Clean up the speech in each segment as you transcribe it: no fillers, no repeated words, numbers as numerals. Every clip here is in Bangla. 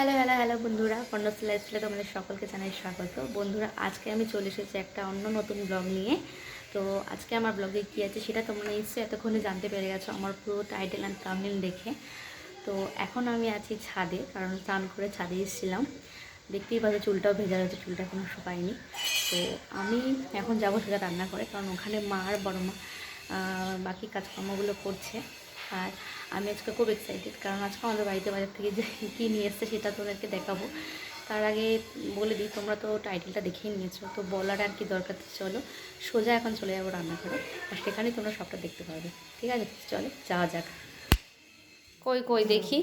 হ্যালো হ্যালো হ্যালো বন্ধুরা, পর্ণস লাইফস্টাইলে তোমাদের সকলকে জানাই স্বাগত। বন্ধুরা, আজকে আমি চলে এসেছি একটা অন্য নতুন ব্লগ নিয়ে। তো আজকে আমার ব্লগে কী আছে সেটা তোমরা নিশ্চয়ই এতক্ষণে জানতে পেরে গেছো আমার পুরো টাইটেল অ্যান্ড থাম্বনেল দেখে। তো এখন আমি আছি ছাদে, কারণ স্নান করে ছাদে এসেছিলাম। দেখতেই পাচ্ছি চুলটাও ভেজা রয়েছে, চুলটা এখনও শুকায়নি। তো আমি এখন যাবো সেটা রান্না করে, কারণ ওখানে মা আর বড় মা বাকি কাজকর্মগুলো করছে। আর আমি আজকে খুব এক্সাইটেড, কারণ আজকে আমাদের বাড়িতে বাজার থেকে যে কী নিয়ে এসছে সেটা তোমাদেরকে দেখাবো। তার আগে বলে দিই, তোমরা তো টাইটেলটা দেখেই নিয়েছো, তো বলার আর কি দরকার। চলো সোজা এখন চলে যাবো রান্নাঘরে, আর সেখানেই তোমরা সবটা দেখতে পারবে। ঠিক আছে, চলো যাওয়া যাক। কই কই দেখি।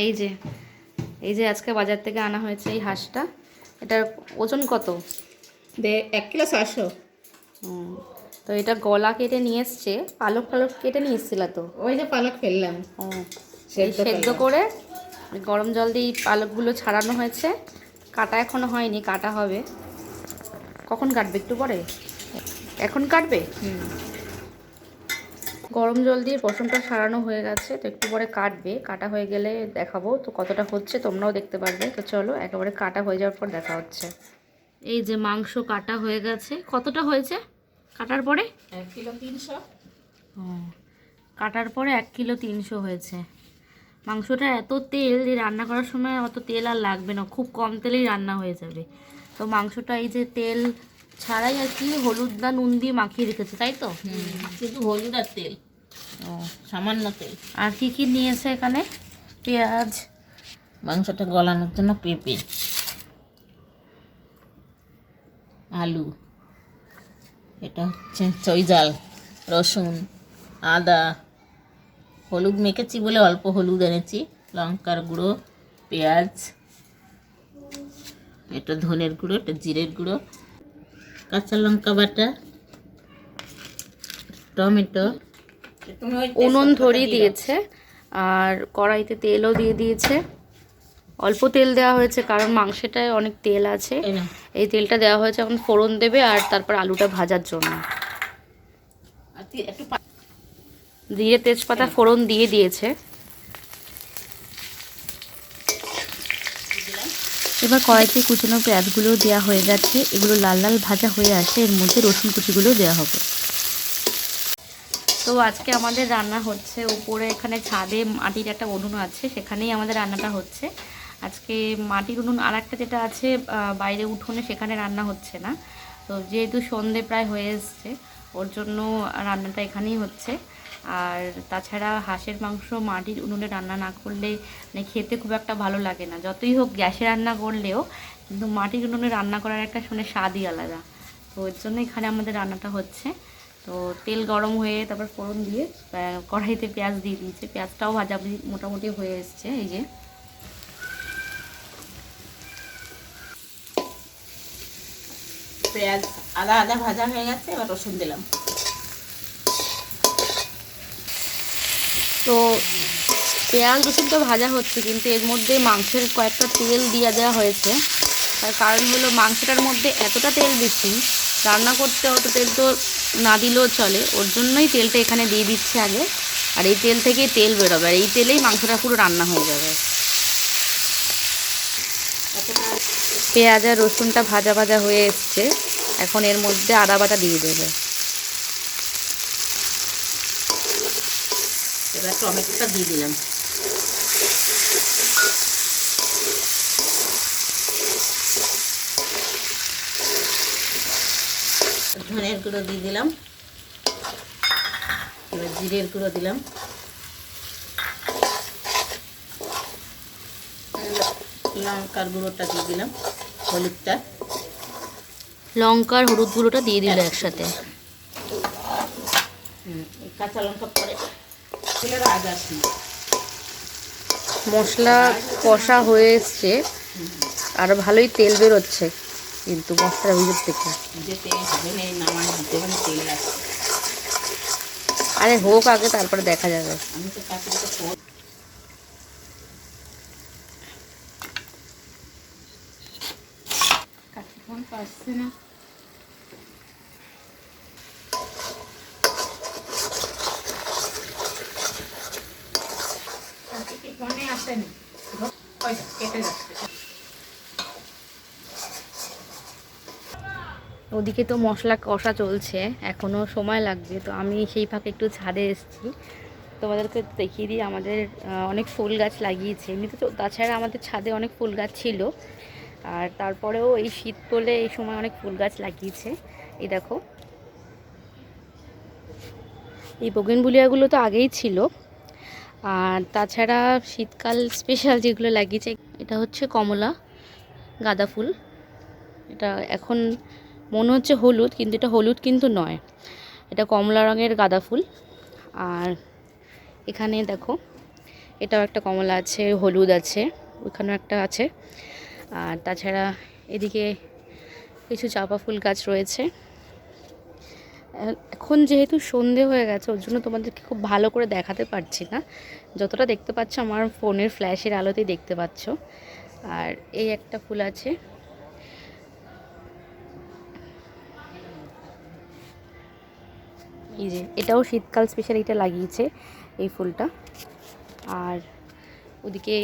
এই যে এই যে আজকে বাজার থেকে আনা হয়েছে এই হাঁসটা। এটার ওজন কত? 1 কিলো 700। তো এটা গলা কেটে নিয়ে এসছে, পালক পালক কেটে নিয়ে এসছিল তো। ওই যে পালক ফেললাম, ও, সেদ্ধ করে গরম জল দিয়ে পালকগুলো ছাড়ানো হয়েছে। কাটা এখনো হয়নি, কাটা হবে। কখন কাটবে? একটু পরে। এখন কাটবে? গরম জল দিয়ে পশমটা ছাড়ানো হয়ে গেছে, তো একটু পরে কাটবে। কাটা হয়ে গেলে দেখাবো তো কতটা হচ্ছে, তোমরাও দেখতে পারবে। তো চলো একেবারে কাটা হয়ে যাওয়ার পর দেখা হচ্ছে। এই যে মাংস কাটা হয়ে গেছে। কতটা হয়েছে কাটার পরে? 1 কিলো 300। ও, কাটার পরে 1 কিলো 300 হয়েছে। মাংসটা এত তেল যে রান্না করার সময় অত তেল আর লাগবে না, খুব কম তেলেই রান্না হয়ে যাবে। তো মাংসটা এই যে তেল ছাড়াই আর কি হলুদ না নুন দিয়ে মাখিয়ে রেখেছে, তাই তো? শুধু হলুদ আর তেল, ও, সামান্য তেল। আর কি কি নিয়েছে এখানে? পেঁয়াজ, মাংসটা গলানোর জন্য পেঁপে, আলু, এটা হচ্ছে চৈজাল, রসুন, আদা, হলুদ মেখেছি বলে অল্প হলুদ এনেছি, লঙ্কার গুঁড়ো, পেঁয়াজ, এটা ধনের গুঁড়ো, এটা জিরের গুঁড়ো, কাঁচা লঙ্কা বাটা, টমেটো। উনুন ধরিয়ে দিয়েছে আর কড়াইতে তেলও দিয়ে দিয়েছে। অল্প তেল দেওয়া হয়েছে কারণ মাংসটায় অনেক তেল আছে। এই তেলটা দেওয়া হয়েছে, এখন ফোড়ন দেবে আর তারপর আলুটা ভাজার জন্য। জিরে তেজপাতা ফোড়ন দিয়ে দিয়েছে। এবার কড়াইতে কুচানো পেঁয়াজগুলো দেওয়া হয়ে গেছে, এগুলো লাল লাল ভাজা হয়ে আসে, এর মধ্যে রসুন কুচিগুলো দেওয়া হবে। তো আজকে আমাদের রান্না হচ্ছে উপরে, এখানে ছাদে মাটির একটা উনুন আছে, সেখানেই আমাদের রান্নাটা হচ্ছে আজকে। মাটির উনুন আর একটা যেটা আছে বাইরে উঠোনে, সেখানে রান্না হচ্ছে না। তো যেহেতু সন্ধে প্রায় হয়ে এসছে, ওর জন্য রান্নাটা এখানেই হচ্ছে। আর তাছাড়া হাঁসের মাংস মাটির উনুনে রান্না না করলে মানে খেতে খুব একটা ভালো লাগে না। যতই হোক গ্যাসে রান্না করলেও কিন্তু মাটির উনুনে রান্না করার একটা শুনে স্বাদই আলাদা। তো ওর জন্য এখানে আমাদের রান্নাটা হচ্ছে। তো তেল গরম হয়ে তারপর ফোড়ন দিয়ে কড়াইতে পেঁয়াজ দিয়ে দিয়েছে। পেঁয়াজটাও ভাজা মোটামুটি হয়ে এসছে। এই যে পেঁয়াজ আদা আদা ভাজা হয়ে গেছে, এবার রসুন দিলাম। তো পেঁয়াজ রসুন তো ভাজা হচ্ছে, কিন্তু এর মধ্যে মাংসের কয়েকটা তেল দিয়ে দেওয়া হয়েছে। তার কারণ হলো মাংসটার মধ্যে এতটা তেল বেশি, রান্না করতে অত তেল তো না দিলেও চলে, ওর জন্যই তেলটা এখানে দিয়ে দিচ্ছে আগে। আর এই তেল থেকেই তেল বেরোবে, আর এই তেলেই মাংসটা পুরো রান্না হয়ে যাবে। পেঁয়াজ আর রসুনটা ভাজা ভাজা হয়ে এসছে, এখন এর মধ্যে আদা বাটা দিয়ে দেবে। এবার টমেটোটা দিয়ে দিলাম। ধনের গুঁড়ো দিয়ে দিলাম, এবার জিরের গুঁড়ো দিলাম, লঙ্কার গুঁড়োটা দিয়ে দিলাম, হলুদটা, লঙ্কার হলুদ গুঁড়োটা দিয়ে দিল একসাথে। কাঁচা লঙ্কা পরে আদা আসি। মশলা কষা হয়ে এসছে আর ভালোই তেল বেরোচ্ছে, কিন্তু মশলার ভিতর থেকে যে তেল হবে না, নামানো দিতে মানে তেল লাগছে। আরে হোক আগে, তারপরে দেখা যাবে। আমি তো কাঁচা ফোন পাচ্ছে না। ওদিকে তো মশলা কষা চলছে, এখনও সময় লাগবে। তো আমি সেই ফাঁকে একটু ছাদে এসেছি, তোমাদেরকে দেখিয়ে দিই। আমাদের অনেক ফুল গাছ লাগিয়েছে এমনিতে তো, তাছাড়া আমাদের ছাদে অনেক ফুল গাছ ছিল, আর তারপরেও এই শীত পড়লে এই সময় অনেক ফুল গাছ লাগিয়েছে। এই দেখো, এই বোগেনভিলিয়াগুলো তো আগেই ছিল, আর তাছাড়া শীতকাল স্পেশাল যেগুলো লাগিয়েছে, এটা হচ্ছে কমলা গাঁদা ফুল। এটা এখন মনে হচ্ছে হলুদ, কিন্তু এটা হলুদ কিন্তু নয়, এটা কমলা রঙের গাঁদা ফুল। আর এখানে দেখো, এটাও একটা কমলা আছে, হলুদ আছে, ওখানেও একটা আছে। আর তাছাড়া এদিকে কিছু চাপা ফুল গাছ রয়েছে। এখন যেহেতু সন্ধে হয়ে গেছে, ওর জন্য তোমাদেরকে খুব ভালো করে দেখাতে পারছি না। যতটা দেখতে পাচ্ছ আমার ফোনের ফ্ল্যাশের আলোতেই দেখতে পাচ্ছ। আর এই একটা ফুল আছে, এই যে এটাও শীতকাল স্পেশাল, এটা লাগিয়েছে এই ফুলটা। আর ওদিকে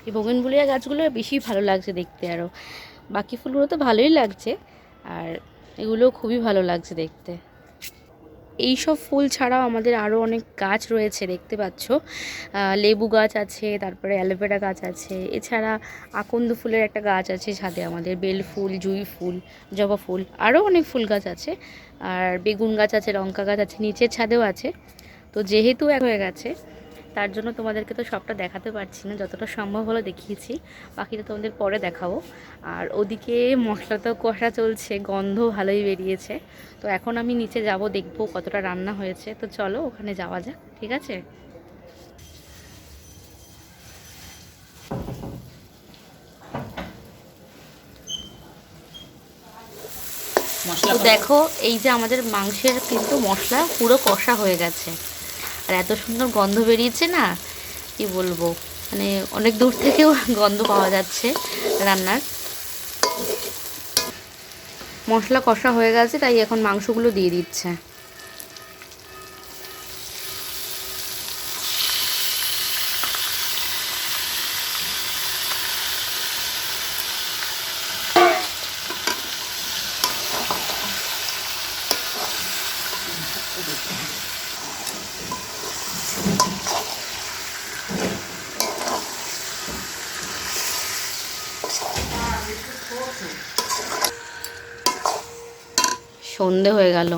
এই বোগেনভিলিয়া গাছগুলো বেশি ভালো লাগছে দেখতে, আরও বাকি ফুলগুলো তো ভালোই লাগছে, আর এগুলো খুবই ভালো লাগছে দেখতে। এই সব ফুল ছাড়াও আমাদের আরও অনেক গাছ রয়েছে দেখতে পাচ্ছ। লেবু গাছ আছে, তারপরে অ্যালোভেরা গাছ আছে, এছাড়া আকন্দ ফুলের একটা গাছ আছে ছাদে আমাদের, বেল ফুল, জুঁই ফুল, জবা ফুল, আরও অনেক ফুল গাছ আছে। আর বেগুন গাছ আছে, লঙ্কা গাছ আছে, নিচের ছাদেও আছে। তো যেহেতু এক হয়ে গেছে, তার জন্য তোমাদেরকে তো সবটা দেখাতে পারছি না, যতটা সম্ভব হলো দেখিয়েছি, বাকিটা তোমাদের পরে দেখাবো। আর ওদিকে মশলা তো কষা চলছে, গন্ধ ভালোই বেরিয়েছে। তো এখন আমি নিচে যাব, দেখবো কতটা রান্না হয়েছে। তো চলো ওখানে যাওয়া যাক, ঠিক আছে? তো দেখো, এই যে আমাদের মাংসের কিন্তু মশলা পুরো কষা হয়ে গেছে, আর এত সুন্দর গন্ধ বেরিয়েছে না, কি বলবো, মানে অনেক দূর থেকেও গন্ধ পাওয়া যাচ্ছে রান্নার। মশলা কষা হয়ে গেছে, তাই এখন মাংসগুলো দিয়ে দিচ্ছে। সন্ধে হয়ে গেল,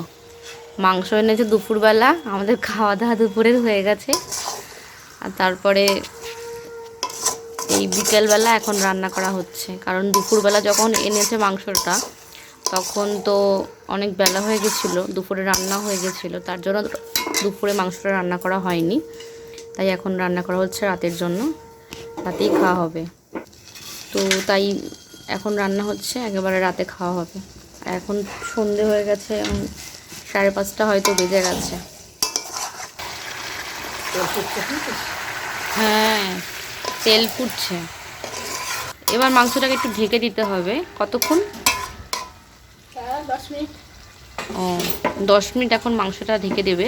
মাংস এনেছে দুপুরবেলা, আমাদের খাওয়া দাওয়া দুপুরের হয়ে গেছে। আর তারপরে এই বিকেলবেলা এখন রান্না করা হচ্ছে, কারণ দুপুরবেলা যখন এনেছে মাংসটা তখন তো অনেক বেলা হয়ে গেছিলো, দুপুরে রান্না হয়ে গেছিলো, তার জন্য দুপুরে মাংসটা রান্না করা হয়নি। তাই এখন রান্না করা হচ্ছে রাতের জন্য, রাতেই খাওয়া হবে। তো তাই এখন রান্না হচ্ছে, একেবারে রাতে খাওয়া হবে। এখন সন্ধে হয়ে গেছে, 5:30 হয়তো বেজে গেছে। হ্যাঁ, তেল ফুটছে। এবার মাংসটাকে একটু ঢেকে দিতে হবে। কতক্ষণ? 10 মিনিট। ও, 10 মিনিট এখন মাংসটা ঢেকে দেবে,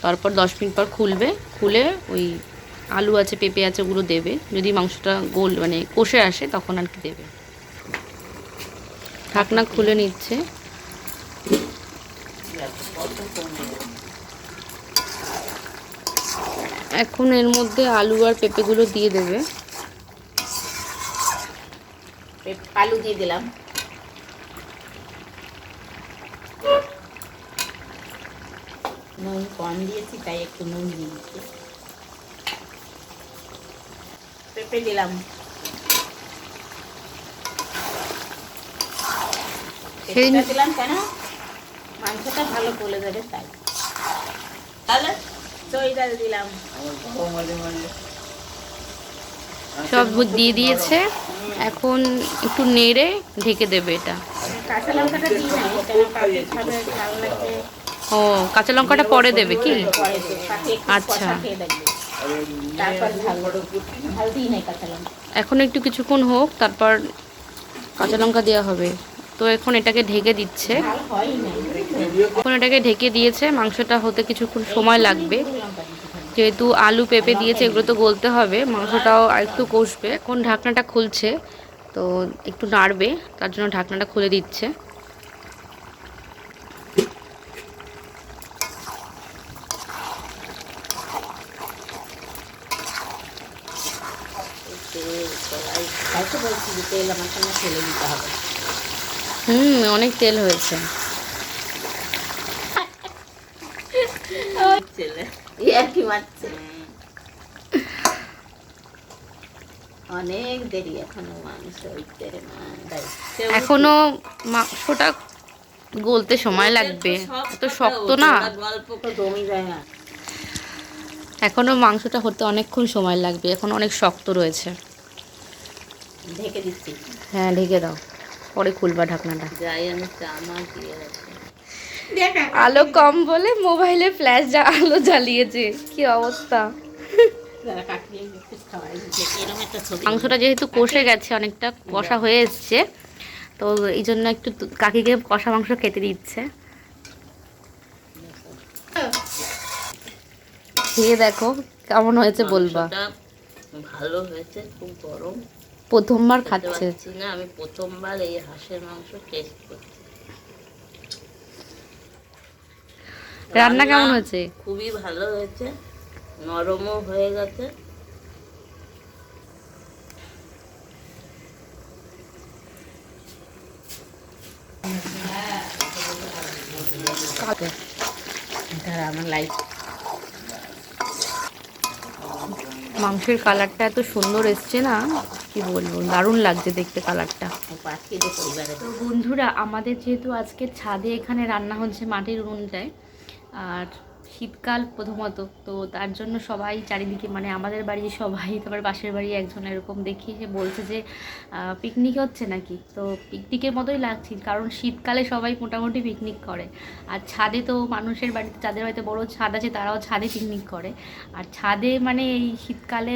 তারপর 10 মিনিট পর খুলবে, খুলে ওই আলু আছে, পেঁপে আছে, ওগুলো দেবে। যদি মাংসটা গোল মানে কষে আসে তখন আর কি দেবে। ঢাকনা খুলে নিচ্ছে। এখন এর মধ্যে আলু আর পেঁপেগুলো দিয়ে দেবে। আলু দিয়ে দিলাম, নুন কম দিয়েছি তাই একটু নুন দিয়েছি। পেঁপে দিলাম, পেঁপেটা দিলাম কেন, মাংসটা ভালো গলে যাবে তাই। তাহলে দই ডাল দিলাম, সব দিয়ে দিয়েছে, এখন একটু নেড়ে ঢেকে দেবে এটা। কাঁচা লঙ্কাটা দিই না, কেন কাকে খাবে ঝাল লাগবে। ও, কাঁচা লঙ্কাটা পরে দেবে কি? পরে দেবো, তাতে একটু আচ্ছা। কষা খেয়ে দেখবে, তারপর ঝাল ঝাল দিই নাই কাঁচা লঙ্কা। এখন একটু কিছুক্ষণ হোক, তারপর কাঁচা লঙ্কা দেওয়া হবে। তো এখন এটাকে ঢেকে দিচ্ছে, ঝাল হয় নাই, এখন এটাকে ঢেকে দিয়েছে। মাংসটা হতে কিছুক্ষণ সময় লাগবে। লঙ্কা দিতে হবে। যেহেতু আলু পেঁপে দিয়েছে এগুলো তো গলতে হবে, মাংসটাও আর একটু কষবে। এখন ঢাকনাটা খুলছে, তো একটু নাড়বে, তার জন্য ঢাকনাটা খুলে দিচ্ছে। তেল আমার সঙ্গে ফেলে দিতে হবে। অনেক তেল হয়েছে। অনেক দেরি এখনো মাংস এখনো মাংসটা গলতে সময় লাগবে, এত শক্ত না। গল্প তো জমি যায় না। এখনো মাংসটা হতে অনেকক্ষণ সময় লাগবে, এখন অনেক শক্ত রয়েছে। ঢেকে দিচ্ছি। হ্যাঁ ঢেকে দাও, পরে খুলবা ঢাকনাটা। যাই আমি চামা দিয়ে আলো কম বলে মোবাইলে ফ্ল্যাশ আলো জ্বালিয়েছে, কি অবস্থা। মাংসটা যেহেতু কষে গেছে, অনেকটা কষা হয়ে এসছে, তো এই জন্য একটু কাকিকে কষা মাংস খেতে দিচ্ছে। খেয়ে দেখো কেমন হয়েছে বলবা। ভালো হয়েছে, খুব গরম। প্রথমবার খাচ্ছে না, আমি প্রথমবার এই হাঁসের মাংস টেস্ট করছি। রান্না কেমন হয়েছে? খুবই ভালো হয়েছে, নরমও হয়ে গেছে। আমার লাইট মাংসের কালারটা এত সুন্দর এসছে না, কি বলবো, দারুণ লাগছে দেখতে কালারটা। তো বন্ধুরা, আমাদের যেহেতু আজকে ছাদে এখানে রান্না হচ্ছে মাটির উনুনটায়, আর শীতকাল প্রথমত, তো তার জন্য সবাই চারিদিকে, মানে আমাদের বাড়ির সবাই, তারপর পাশের বাড়ি একজন এরকম দেখি যে বলছে যে পিকনিক হচ্ছে নাকি। তো পিকনিকের মতোই লাগছে, কারণ শীতকালে সবাই মোটামুটি পিকনিক করে। আর ছাদে তো মানুষের বাড়িতে, যাদের বাড়িতে বড় ছাদ আছে তারাও ছাদে পিকনিক করে। আর ছাদে মানে এই শীতকালে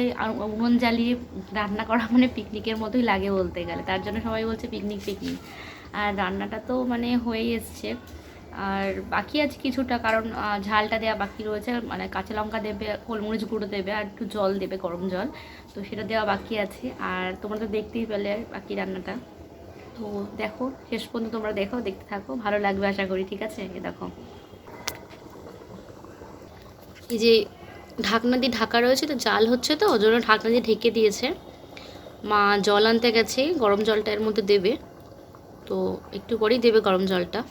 উনুন জ্বালিয়ে রান্না করা মানে পিকনিকের মতোই লাগে বলতে গেলে, তার জন্য সবাই বলছে পিকনিক পিকনিক। আর রান্নাটা তো মানে হয়েই এসছে, আর বাকি আছে কিছুটা, কারণ ঝালটা দেওয়া বাকি রয়েছে, মানে কাঁচা লঙ্কা দেবে, গোলমরিচ গুঁড়ো দেবে, আর একটু জল দেবে, গরম জল, তো সেটা দেওয়া বাকি আছে। আর তোমরা তো দেখতেই পেলে বাকি রান্নাটা, তো দেখো শেষ পর্যন্ত, তোমরা দেখো, দেখতে থাকো, ভালো লাগবে আশা করি। ঠিক আছে, এ দেখো, এই যে ঢাকনা দিয়ে ঢাকা রয়েছে, তো জাল হচ্ছে, তো ওই জন্য ঢাকনা দিয়ে ঢেকে দিয়েছে। মা জল আনতে গেছে, গরম জলটা এর মধ্যে দেবে, তো একটু করেই দেবে গরম জলটা।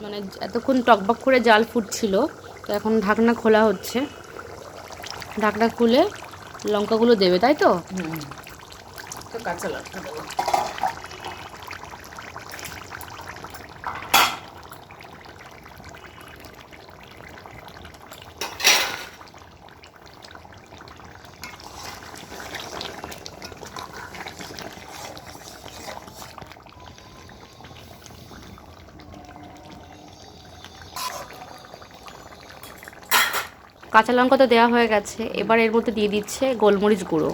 মানে এতক্ষণ টকবক করে জাল ফুটছিল, তো এখন ঢাকনা খোলা হচ্ছে। ঢাকনা খুলে লঙ্কাগুলো দেবে, তাই তো? তো কাঁচা লঙ্কা দেবো। কাঁচা লঙ্কা তো দেওয়া হয়ে গেছে, এবার এর মধ্যে দিয়ে দিচ্ছে গোলমরিচ গুঁড়ো।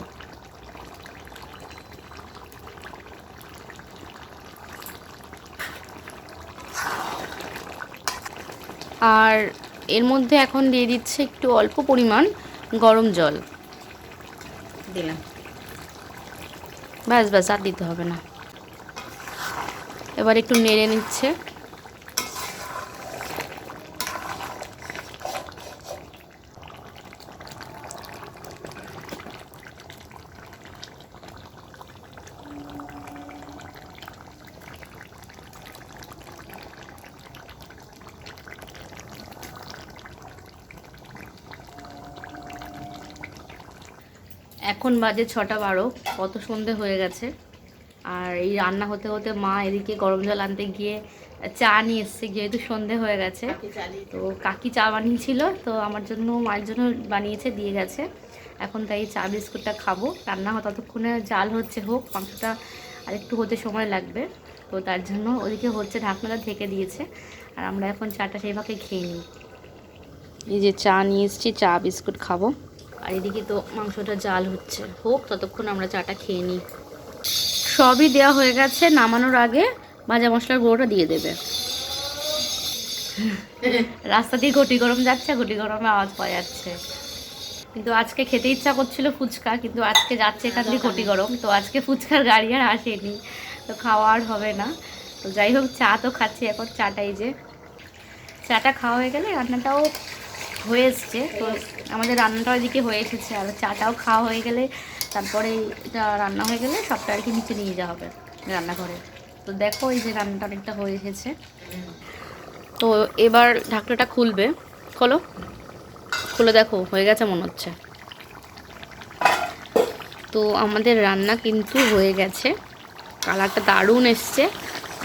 আর এর মধ্যে এখন দিয়ে দিচ্ছে একটু অল্প পরিমাণ গরম জল দিলাম। ব্যাস ব্যাস, আর দিতে হবে না। এবার একটু নেড়ে নিচ্ছে। এখন বাজে 6টা 12, কত সন্ধে হয়ে গেছে। আর এই রান্না হতে হতে মা এদিকে গরম জল আনতে গিয়ে চা নিয়ে এসছে, যেহেতু সন্ধে হয়ে গেছে। তো কাকি চা বানিয়েছিল, তো আমার জন্য, মায়ের জন্য বানিয়েছে, দিয়ে গেছে। এখন তাই চা বিস্কুটটা খাবো। রান্না ততক্ষণে জাল হচ্ছে, হোক, মাংসটা আর একটু হতে সময় লাগবে। তো তার জন্য ওদিকে হচ্ছে, ঢাকনাটা ঢেকে দিয়েছে। আর আমরা এখন চাটা সেইভাবে খেয়ে নিই। এই যে চা নিয়ে এসেছি, চা বিস্কুট খাবো। আর এদিকে তো মাংসটা জাল হচ্ছে, হোক ততক্ষণ আমরা চাটা খেয়ে নিই। সবই দেওয়া হয়ে গেছে, নামানোর আগে ভাজা মশলার গুঁড়োটা দিয়ে দেবে। রাস্তা দিয়ে ঘটি গরম যাচ্ছে, ঘটি গরমে আওয়াজ পাওয়া যাচ্ছে। কিন্তু আজকে খেতে ইচ্ছা করছিল ফুচকা, কিন্তু আজকে যাচ্ছে এখান দিয়ে ঘটি গরম, তো আজকে ফুচকার গাড়ি আর আসেনি, তো খাওয়া আর হবে না। তো যাই হোক, চা তো খাচ্ছি এখন। চাটা এই যে, চাটা খাওয়া হয়ে গেলে রান্নাটাও হয়ে এসছে। তো আমাদের রান্নাটাও এদিকে হয়ে এসেছে, আর চাটাও খাওয়া হয়ে গেলে তারপরে এটা রান্না হয়ে গেলে সবটা আর কি নিচে নিয়ে যাওয়া হবে রান্নাঘরে। তো দেখো এই যে রান্নাটা অনেকটা হয়ে এসেছে। তো এবার ঢাকনাটা খুলবে, খোলো, খুলে দেখো হয়ে গেছে মনে হচ্ছে। তো আমাদের রান্না কিন্তু হয়ে গেছে, কালারটা দারুণ এসছে।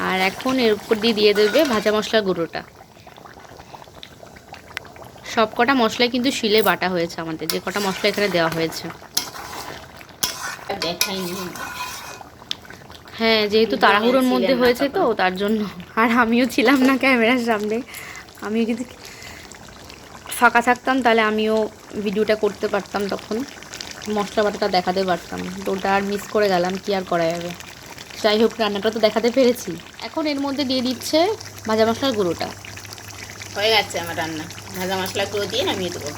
আর এখন এর উপর দিয়ে দিয়ে দেবে ভাজা মশলার গুঁড়োটা। সব কটা মশলাই কিন্তু শিলে বাটা হয়েছে আমাদের, যে কটা মশলা এখানে দেওয়া হয়েছে। দেখাইনি। হ্যাঁ, যেহেতু তাড়াহুড়োর মধ্যে হয়েছে তো তার জন্য। আর আমিও ছিলাম না ক্যামেরার সামনে, আমিও যদি ফাঁকা থাকতাম তাহলে আমিও ভিডিওটা করতে পারতাম, তখন মশলা বাটাটা দেখাতে পারতাম। তো ওটা আর মিস করে গেলাম, কি আর করা যাবে। যাই হোক, রান্নাটা তো দেখাতে পেরেছি। এখন এর মধ্যে দিয়ে দিচ্ছে ভাজা মশলার গুঁড়োটা। হয়ে গেছে আমার রান্না, ভাজা মশলা গুঁড়ো দিয়ে নামিয়ে দেবো।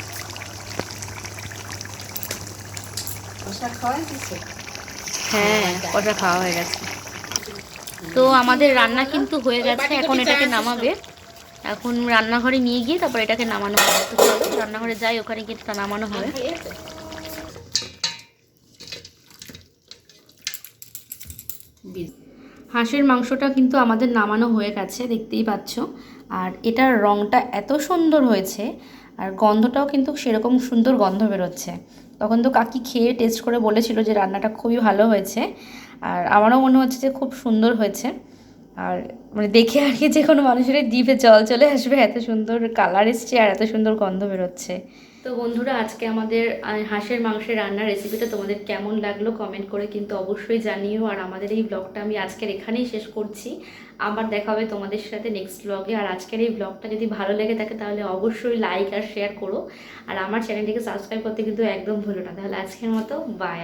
হ্যাঁ, কষা খাওয়া হয়ে গেছে। তো আমাদের রান্না কিন্তু হয়ে গেছে, এখন এটাকে নামাবে। এখন রান্নাঘরে নিয়ে গিয়ে তারপর এটাকে নামানো হবে। তো চলো রান্নাঘরে যাই, ওখানে গিয়ে এটা নামানো হবে। হাঁসের মাংসটা কিন্তু আমাদের নামানো হয়ে গেছে, দেখতেই পাচ্ছ। আর এটার রঙটা এত সুন্দর হয়েছে, আর গন্ধটাও কিন্তু সেরকম সুন্দর গন্ধ বেরোচ্ছে। তখন তো কাকি খেয়ে টেস্ট করে বলেছিল যে রান্নাটা খুবই ভালো হয়েছে, আর আমারও মনে হচ্ছে যে খুব সুন্দর হয়েছে। আর মানে দেখে আর কি যে কোনো মানুষের জিভে জল চলে আসবে, এত সুন্দর কালার এসছে আর এত সুন্দর গন্ধ বেরোচ্ছে। তো বন্ধুরা, আজকে আমাদের হাঁসের মাংসের রান্নার রেসিপিটা তোমাদের কেমন লাগলো কমেন্ট করে কিন্তু অবশ্যই জানিও। আর আমাদের এই ব্লগটা আমি আজকের এখানেই শেষ করছি, আবার দেখা হবে তোমাদের সাথে নেক্সট ব্লগে। আর আজকের এই ব্লগটা যদি ভালো লেগে থাকে তাহলে অবশ্যই লাইক আর শেয়ার করো, আর আমার চ্যানেলটিকে সাবস্ক্রাইব করতে কিন্তু একদম ভুলো না। তাহলে আজকের মতো বাই।